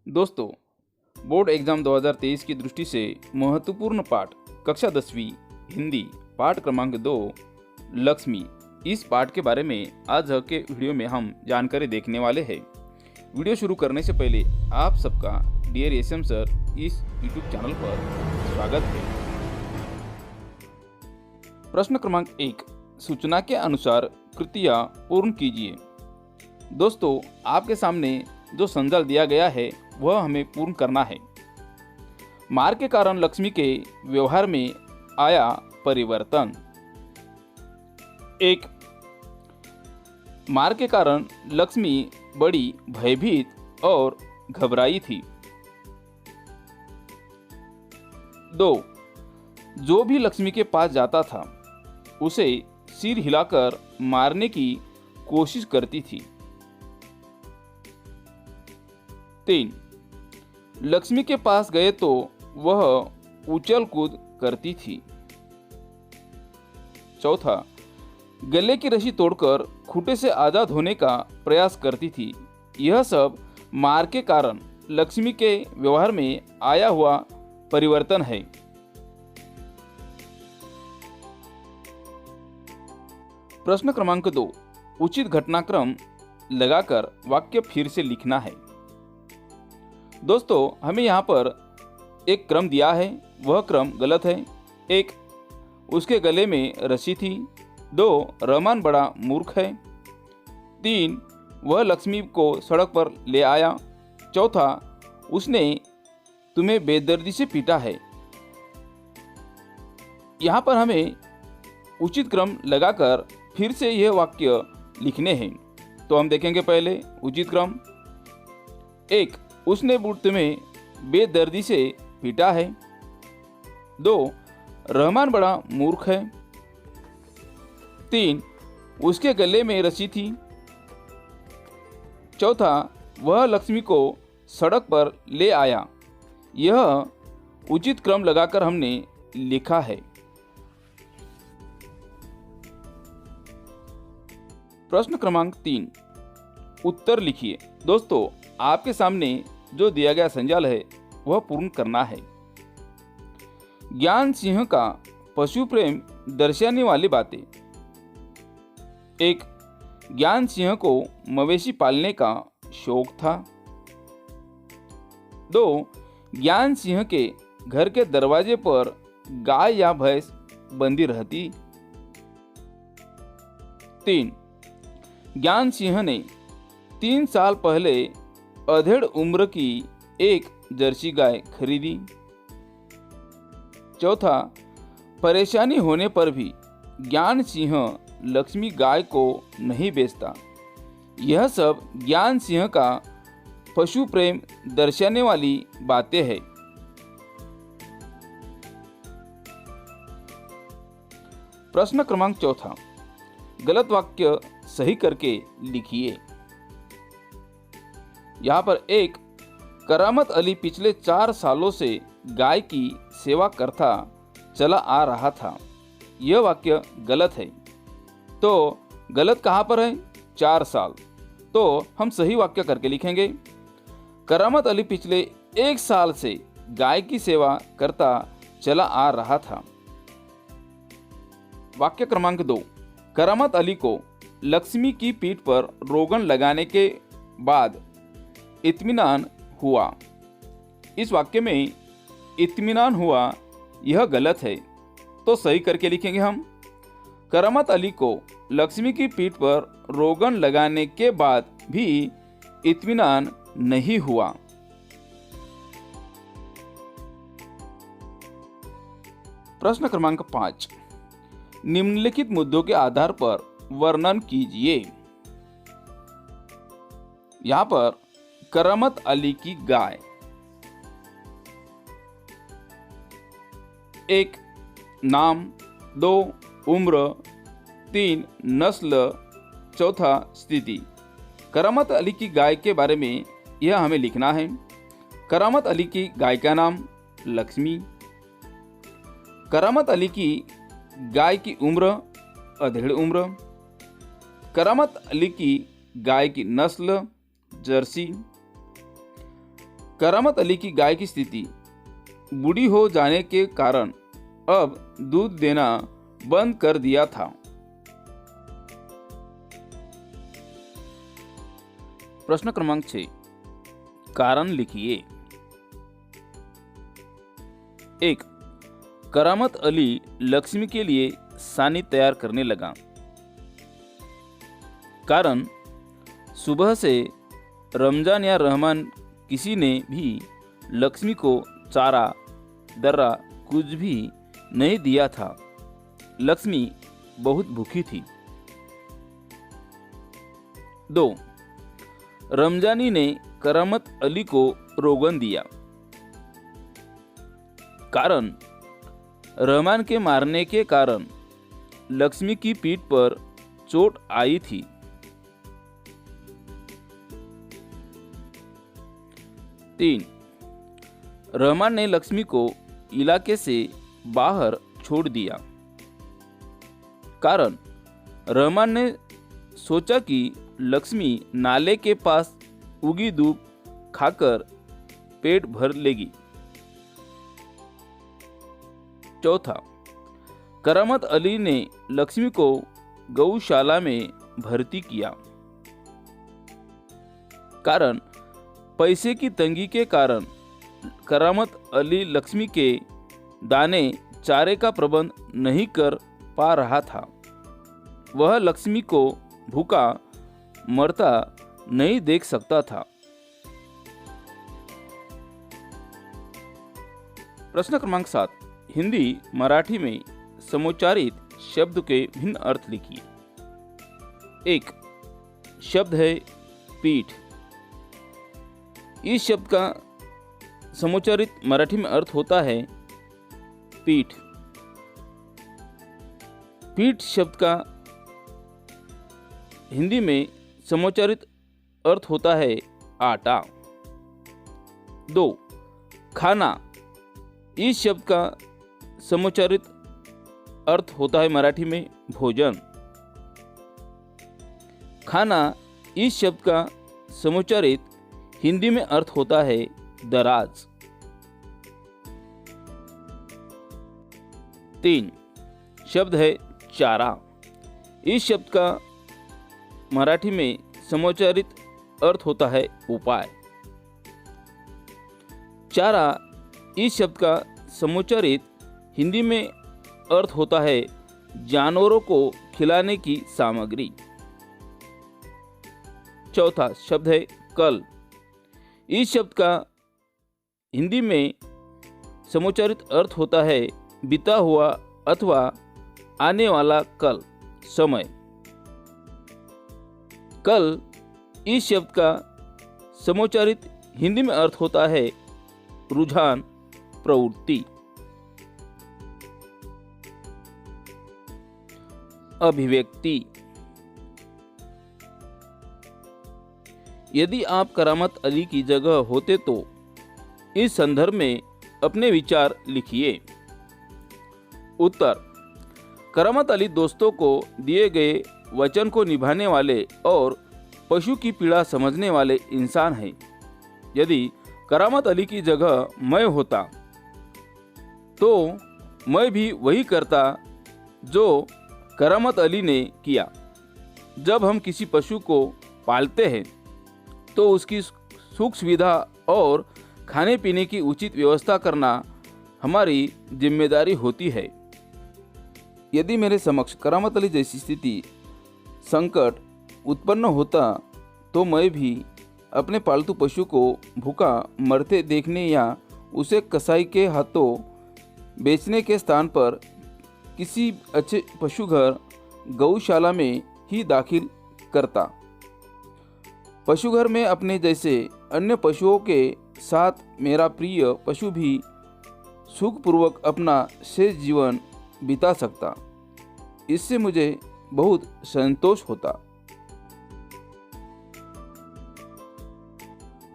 दोस्तों, board exam 2023 की दृष्टि से महत्वपूर्ण पाठ कक्षा 10वीं हिंदी पाठ क्रमांक 2 लक्ष्मी। इस पाठ के बारे में आज के वीडियो में हम जानकारी देखने वाले हैं। वीडियो शुरू करने से पहले आप सबका डियर एसएम सर इस यूट्यूब चैनल पर स्वागत है। प्रश्न क्रमांक 1, सूचना के अनुसार कृतियां पूर्ण कीजिए। दोस्तों, आपके सामने जो संजाल दिया गया है वह हमें पूर्ण करना है। मार के कारण लक्ष्मी के व्यवहार में आया परिवर्तन। 1, मार के कारण लक्ष्मी बड़ी भयभीत और घबराई थी। 2, जो भी लक्ष्मी के पास जाता था उसे सिर हिलाकर मारने की कोशिश करती थी। 3, लक्ष्मी के पास गए तो वह उछल कूद करती थी। 4, गले की रस्सी तोड़कर खूंटे से आजाद होने का प्रयास करती थी। यह सब मार के कारण लक्ष्मी के व्यवहार में आया हुआ परिवर्तन है। प्रश्न क्रमांक 2, उचित घटनाक्रम लगाकर वाक्य फिर से लिखना है। दोस्तों, हमें यहाँ पर एक क्रम दिया है, वह क्रम गलत है। 1, उसके गले में रस्सी थी। 2, रहमान बड़ा मूर्ख है। 3, वह लक्ष्मी को सड़क पर ले आया। 4, उसने तुम्हें बेदर्दी से पीटा है। यहाँ पर हमें उचित क्रम लगाकर फिर से यह वाक्य लिखने हैं। तो हम देखेंगे पहले उचित क्रम। 1, उसने तुम्हें बेदर्दी से पीटा है। 2, रहमान बड़ा मूर्ख है। 3, उसके गले में रस्सी थी। 4, वह लक्ष्मी को सड़क पर ले आया। यह उचित क्रम लगाकर हमने लिखा है। प्रश्न क्रमांक 3, उत्तर लिखिए। दोस्तों, आपके सामने जो दिया गया संजाल है वह पूर्ण करना है। ज्ञान सिंह का पशु प्रेम दर्शाने वाली बातें। 1, ज्ञान सिंह को मवेशी पालने का शौक था। 2, ज्ञान सिंह के घर के दरवाजे पर गाय या भैंस बंधी रहती। 3, ज्ञान सिंह ने 3 साल पहले अधेड़ उम्र की एक जर्सी गाय खरीदी। 4, परेशानी होने पर भी ज्ञान सिंह लक्ष्मी गाय को नहीं बेचता। यह सब ज्ञान सिंह का पशु प्रेम दर्शाने वाली बातें हैं। प्रश्न क्रमांक 4, गलत वाक्य सही करके लिखिए। यहाँ पर 1, करामत अली पिछले 4 सालों से गाय की सेवा करता चला आ रहा था। यह वाक्य गलत है। तो गलत कहाँ पर है? 4 साल। तो हम सही वाक्य करके लिखेंगे। करामत अली पिछले 1 साल से गाय की सेवा करता चला आ रहा था। वाक्य क्रमांक 2, करामत अली को लक्ष्मी की पीठ पर रोगन लगाने के बाद इत्मीनान हुआ। इस वाक्य में इत्मीनान हुआ यह गलत है। तो सही करके लिखेंगे हम। करामत अली को लक्ष्मी की पीठ पर रोगन लगाने के बाद भी इत्मीनान नहीं हुआ। प्रश्न क्रमांक 5, निम्नलिखित मुद्दों के आधार पर वर्णन कीजिए। यहाँ पर करामत अली की गाय। 1, नाम। 2, उम्र। 3, नस्ल। 4, स्थिति। करामत अली की गाय के बारे में यह हमें लिखना है। करामत अली की गाय का नाम लक्ष्मी। करामत अली की गाय की उम्र अधेड़ उम्र। करामत अली की गाय की नस्ल जर्सी। करामत अली की गाय की स्थिति बूढ़ी हो जाने के कारण अब दूध देना बंद कर दिया था। प्रश्न क्रमांक 6, कारण लिखिए। 1. करामत अली लक्ष्मी के लिए सानी तैयार करने लगा। कारण, सुबह से रमजान या रहमान किसी ने भी लक्ष्मी को चारा दर्रा कुछ भी नहीं दिया था। लक्ष्मी बहुत भूखी थी। 2. रमजानी ने करामत अली को रोगन दिया। कारण, रहमान के मारने के कारण लक्ष्मी की पीठ पर चोट आई थी। 3. रहमान ने लक्ष्मी को इलाके से बाहर छोड़ दिया। कारण, रहमान ने सोचा कि लक्ष्मी नाले के पास उगी धूप खाकर पेट भर लेगी। 4. करामत अली ने लक्ष्मी को गौशाला में भर्ती किया। कारण, पैसे की तंगी के कारण करामत अली लक्ष्मी के दाने चारे का प्रबंध नहीं कर पा रहा था। वह लक्ष्मी को भूखा मरता नहीं देख सकता था। प्रश्न क्रमांक 7, हिंदी मराठी में समोच्चारित शब्द के भिन्न अर्थ लिखिए। 1. शब्द है पीठ। इस शब्द का समोच्चारित मराठी में अर्थ होता है पीठ। पीठ शब्द का हिंदी में समोच्चारित अर्थ होता है आटा। 2. खाना। इस शब्द का समोच्चारित अर्थ होता है मराठी में भोजन। खाना इस शब्द का समोच्चारित हिंदी में अर्थ होता है दराज। 3. शब्द है चारा। इस शब्द का मराठी में समोच्चारित अर्थ होता है उपाय। चारा इस शब्द का समोच्चारित हिंदी में अर्थ होता है जानवरों को खिलाने की सामग्री। 4. शब्द है कल। इस शब्द का हिंदी में समोच्चारित अर्थ होता है बीता हुआ अथवा आने वाला कल, समय। कल इस शब्द का समोच्चारित हिंदी में अर्थ होता है रुझान, प्रवृत्ति। अभिव्यक्ति। यदि आप करामत अली की जगह होते तो इस संदर्भ में अपने विचार लिखिए। उत्तर: करामत अली दोस्तों को दिए गए वचन को निभाने वाले और पशु की पीड़ा समझने वाले इंसान हैं। यदि करामत अली की जगह मैं होता तो मैं भी वही करता जो करामत अली ने किया। जब हम किसी पशु को पालते हैं तो उसकी सुख सुविधा और खाने पीने की उचित व्यवस्था करना हमारी जिम्मेदारी होती है। यदि मेरे समक्ष करामत अली जैसी स्थिति, संकट उत्पन्न होता तो मैं भी अपने पालतू पशु को भूखा मरते देखने या उसे कसाई के हाथों बेचने के स्थान पर किसी अच्छे पशुघर, गौशाला में ही दाखिल करता। पशुघर में अपने जैसे अन्य पशुओं के साथ मेरा प्रिय पशु भी सुखपूर्वक अपना शेष जीवन बिता सकता। इससे मुझे बहुत संतोष होता।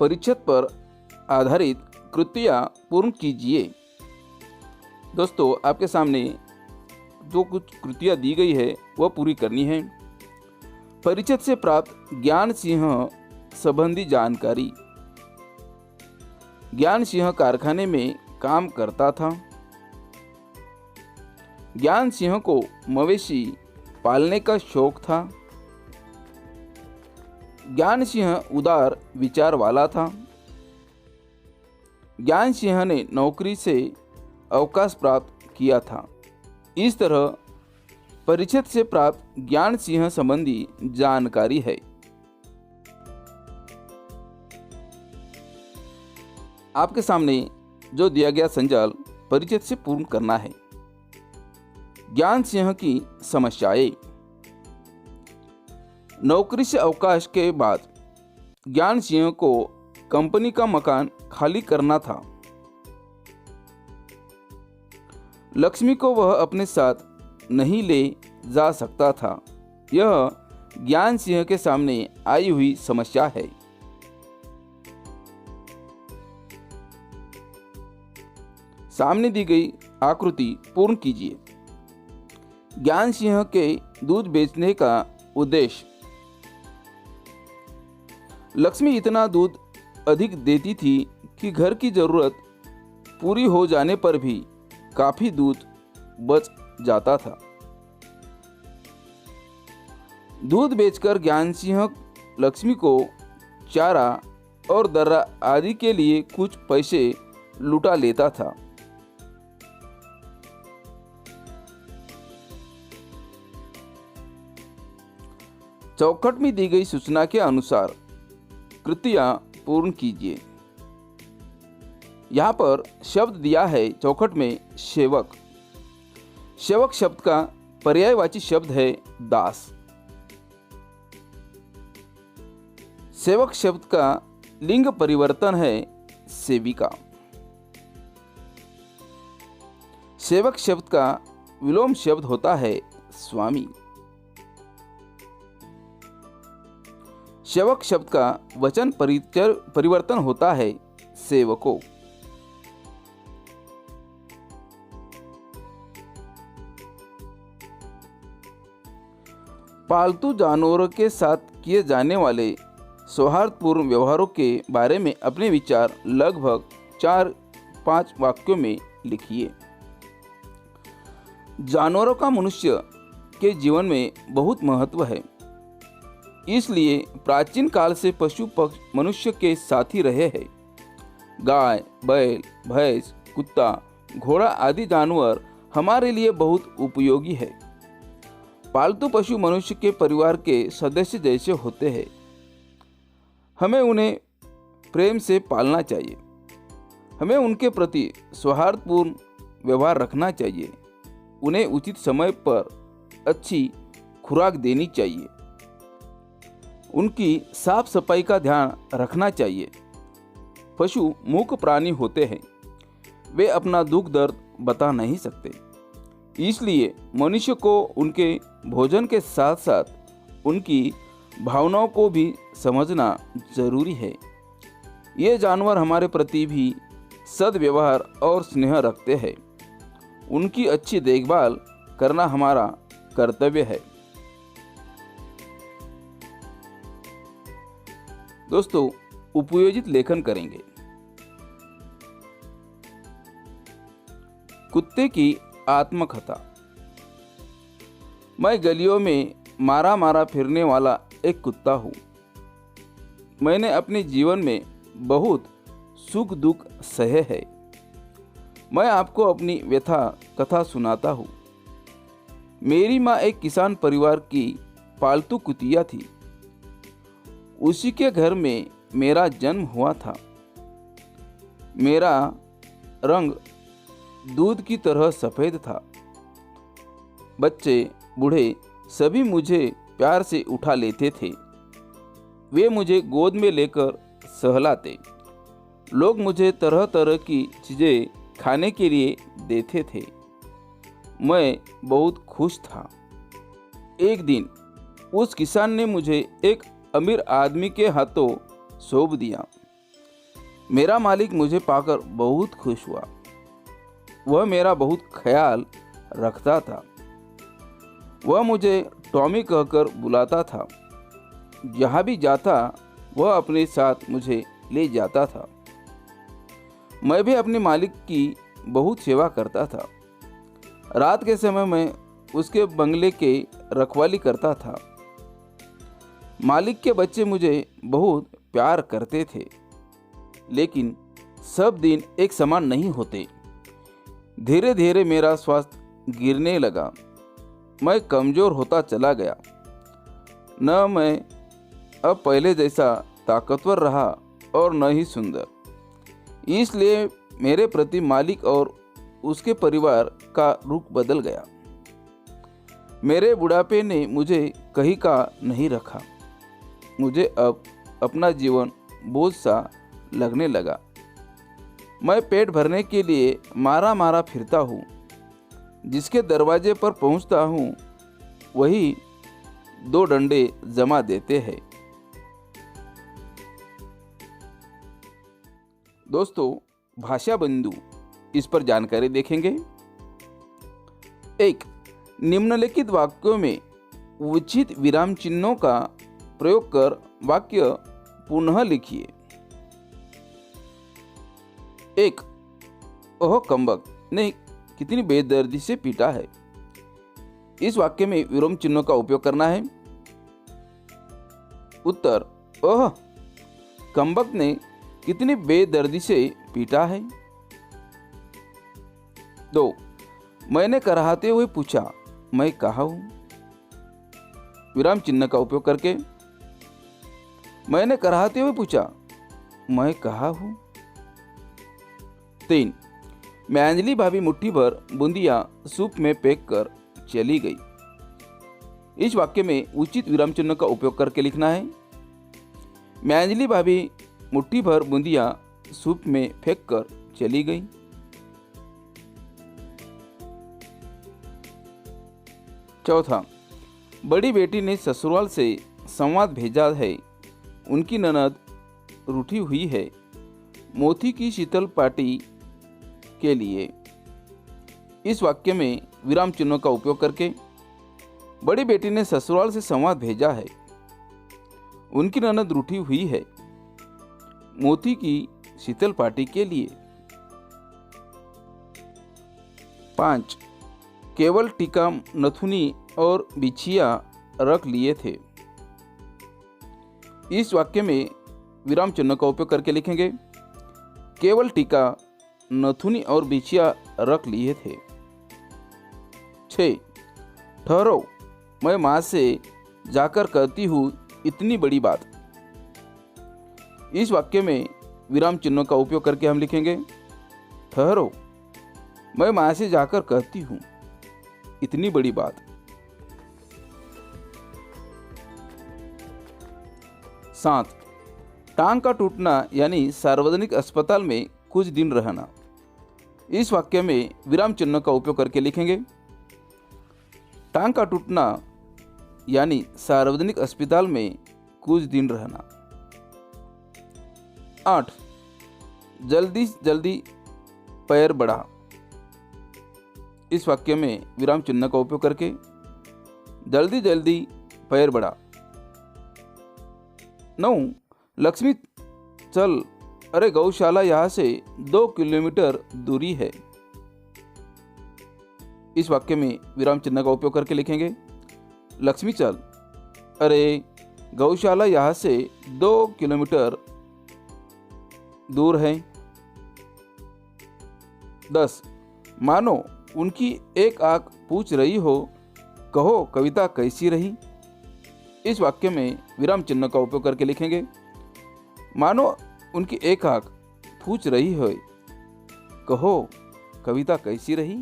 परिच्छेद पर आधारित कृतियाँ पूर्ण कीजिए। दोस्तों, आपके सामने जो कुछ कृतियाँ दी गई है वह पूरी करनी है। परिच्छेद से प्राप्त ज्ञान सिंह संबंधी जानकारी। ज्ञान सिंह कारखाने में काम करता था। ज्ञान सिंह को मवेशी पालने का शौक था। ज्ञान सिंह उदार विचार वाला था। ज्ञान सिंह ने नौकरी से अवकाश प्राप्त किया था। इस तरह परिषद से प्राप्त ज्ञान सिंह संबंधी जानकारी है। आपके सामने जो दिया गया संजाल परिषद से पूर्ण करना है। ज्ञान सिंह की समस्याएं। नौकरी से अवकाश के बाद ज्ञान सिंह को कंपनी का मकान खाली करना था। लक्ष्मी को वह अपने साथ नहीं ले जा सकता था। यह ज्ञान सिंह के सामने आई हुई समस्या है। सामने दी गई आकृति पूर्ण कीजिए। ज्ञान सिंह के दूध बेचने का उद्देश्य। लक्ष्मी इतना दूध अधिक देती थी कि घर की जरूरत पूरी हो जाने पर भी काफी दूध बच जाता था। दूध बेचकर ज्ञान सिंह लक्ष्मी को चारा और दर्रा आदि के लिए कुछ पैसे लुटा लेता था। चौखट में दी गई सूचना के अनुसार कृतियां पूर्ण कीजिए। यहाँ पर शब्द दिया है चौखट में सेवक। सेवक शब्द का पर्यायवाची शब्द है दास। सेवक शब्द का लिंग परिवर्तन है सेविका। सेवक शब्द का विलोम शब्द होता है स्वामी। सेवक शब्द का वचन परिवर्तन होता है सेवकों। पालतू जानवरों के साथ किए जाने वाले सौहार्दपूर्ण व्यवहारों के बारे में अपने विचार लगभग 4-5 वाक्यों में लिखिए। जानवरों का मनुष्य के जीवन में बहुत महत्व है। इसलिए प्राचीन काल से पशु पक्षी मनुष्य के साथी रहे हैं। गाय, बैल, भैंस, कुत्ता, घोड़ा आदि जानवर हमारे लिए बहुत उपयोगी है। पालतू पशु मनुष्य के परिवार के सदस्य जैसे होते हैं। हमें उन्हें प्रेम से पालना चाहिए। हमें उनके प्रति सौहार्दपूर्ण व्यवहार रखना चाहिए। उन्हें उचित समय पर अच्छी खुराक देनी चाहिए। उनकी साफ सफाई का ध्यान रखना चाहिए। पशु मूक प्राणी होते हैं। वे अपना दुख दर्द बता नहीं सकते। इसलिए मनुष्य को उनके भोजन के साथ साथ उनकी भावनाओं को भी समझना जरूरी है। ये जानवर हमारे प्रति भी सद्व्यवहार और स्नेह रखते हैं। उनकी अच्छी देखभाल करना हमारा कर्तव्य है। दोस्तों, उपयोजित लेखन करेंगे। कुत्ते की आत्मकथा। मैं गलियों में मारा मारा फिरने वाला एक कुत्ता हूँ। मैंने अपने जीवन में बहुत सुख दुख सहे है। मैं आपको अपनी व्यथा कथा सुनाता हूँ। मेरी माँ एक किसान परिवार की पालतू कुतिया थी। उसी के घर में मेरा जन्म हुआ था। मेरा रंग दूध की तरह सफ़ेद था। बच्चे बूढ़े सभी मुझे प्यार से उठा लेते थे। वे मुझे गोद में लेकर सहलाते। लोग मुझे तरह तरह की चीज़ें खाने के लिए देते थे। मैं बहुत खुश था। एक दिन उस किसान ने मुझे एक अमीर आदमी के हाथों सौंप दिया। मेरा मालिक मुझे पाकर बहुत खुश हुआ। वह मेरा बहुत ख्याल रखता था। वह मुझे टॉमी कहकर बुलाता था। जहाँ भी जाता वह अपने साथ मुझे ले जाता था। मैं भी अपने मालिक की बहुत सेवा करता था। रात के समय मैं उसके बंगले के रखवाली करता था। मालिक के बच्चे मुझे बहुत प्यार करते थे, लेकिन सब दिन एक समान नहीं होते। धीरे धीरे मेरा स्वास्थ्य गिरने लगा। मैं कमज़ोर होता चला गया। न मैं अब पहले जैसा ताकतवर रहा और न ही सुंदर। इसलिए मेरे प्रति मालिक और उसके परिवार का रुख बदल गया। मेरे बुढ़ापे ने मुझे कहीं का नहीं रखा। मुझे अब अपना जीवन बोझ सा लगने लगा। मैं पेट भरने के लिए मारा मारा फिरता हूँ। जिसके दरवाजे पर पहुँचता हूँ वही 2 डंडे जमा देते हैं। दोस्तों, भाषा बिंदु, इस पर जानकारी देखेंगे। 1. निम्नलिखित वाक्यों में उचित विराम चिन्हों का प्रयोग कर वाक्य पुनः लिखिए। 1. ओह कम्बक ने कितनी बेदर्दी से पीटा है। इस वाक्य में विराम चिन्हों का उपयोग करना है। उत्तर: ओह कम्बक ने कितनी बेदर्दी से पीटा है। 2. मैंने कराहते हुए पूछा, मैं कहाँ हूँ। विराम चिन्ह का उपयोग करके मैंने कराहते हुए पूछा, मैं कहाँ हूँ। 3. मैं अंजलि भाभी मुट्ठी भर बूंदिया सूप में पैक कर चली गई। इस वाक्य में उचित विराम चिन्ह का उपयोग करके लिखना है। मैं अंजलि भाभी मुट्ठी भर बूंदिया सूप में फेंक कर चली गई। चौथा, बड़ी बेटी ने ससुराल से संवाद भेजा है। उनकी ननद रूठी हुई है मोती की शीतल पार्टी के लिए। इस वाक्य में विराम चिन्हों का उपयोग करके बड़ी बेटी ने ससुराल से संवाद भेजा है। उनकी ननद रूठी हुई है मोती की शीतल पार्टी के लिए। 5. केवल टीका, नथुनी और बिछिया रख लिए थे। इस वाक्य में विराम चिन्ह का उपयोग करके लिखेंगे। केवल टीका, नथुनी और बिछिया रख लिए थे। 6. ठहरो, मैं माँ से जाकर कहती हूँ इतनी बड़ी बात। इस वाक्य में विराम चिन्हों का उपयोग करके हम लिखेंगे। ठहरो, मैं माँ से जाकर कहती हूँ इतनी बड़ी बात। 7. टांग का टूटना यानी सार्वजनिक अस्पताल में कुछ दिन रहना। इस वाक्य में विराम चिन्ह का उपयोग करके लिखेंगे। टांग का टूटना यानी सार्वजनिक अस्पताल में कुछ दिन रहना। 8. जल्दी जल्दी पैर बढ़ा। इस वाक्य में विराम चिन्ह का उपयोग करके जल्दी जल्दी पैर बढ़ा। 9. लक्ष्मी चल, अरे गौशाला यहाँ से 2 किलोमीटर दूरी है। इस वाक्य में विराम चिन्ह का उपयोग करके लिखेंगे। लक्ष्मी चल, अरे गौशाला यहाँ से 2 किलोमीटर दूर है। 10. मानो उनकी एक आंख पूछ रही हो, कहो कविता कैसी रही। इस वाक्य में विराम चिन्ह का उपयोग करके लिखेंगे। मानो उनकी एक आंख पूछ रही हो, कहो कविता कैसी रही।